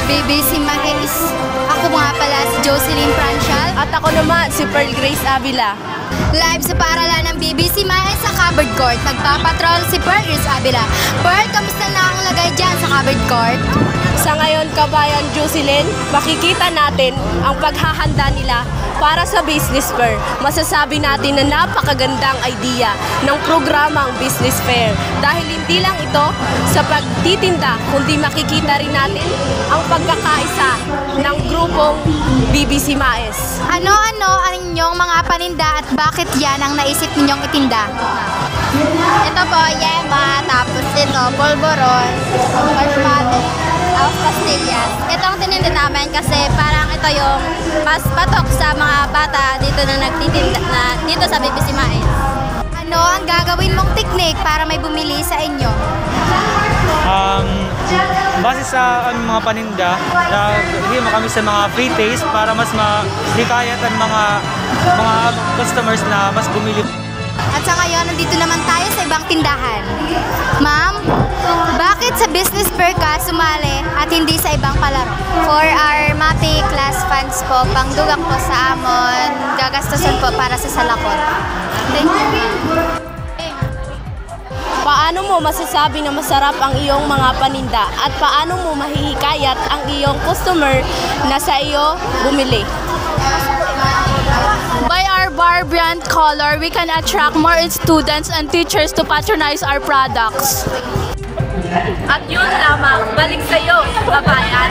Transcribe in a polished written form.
BBC Mais. Ako nga pala si Jocelyn Franchal. At ako naman si Pearl Grace Avila. Live sa paaralan ng BBC Mais sa Covered Court. Nagpapatrol si Pearl Grace Avila. Pearl, kamusta na ang lagay dyan sa Covered Court? Sa ngayon, kabayan Jocelyn, makikita natin ang paghahanda nila para sa Business Fair. Masasabi natin na napakagandang idea ng programang Business Fair. Dahil hindi lang ito sa pagtitinda, kundi makikita rin natin ang pagkakaisa ng grupong BBC Mais. Ano-ano ang inyong mga paninda at bakit yan ang naisip ninyong itinda? Ito po, yema, tapos ito, polvoron, marshmallow, tapos pastillas. Ito ang tininda namin kasi parang ito yung mas patok sa mga bata dito na nagtitinda dito sa BBC Mais. Ano ang gagawin mong teknik para may bumili sa inyo? Base sa mga paninda, nagiging kami sa mga free taste para mas mahikayat ang mga customers na mas bumili. At sa ngayon, nandito naman tayo sa ibang tindahan. Ma'am, bakit sa Business Fair ka sumali at hindi sa ibang palaro? For our MAPI class funds po, pangdugang po sa amon, gagastusan po para sa salakot. Thank you. Paano mo masasabi na masarap ang iyong mga paninda at paano mo mahihikayat ang iyong customer na sa iyo bumili? By our vibrant color, we can attract more students and teachers to patronize our products. At yun lamang, balik sa iyo, kabayan!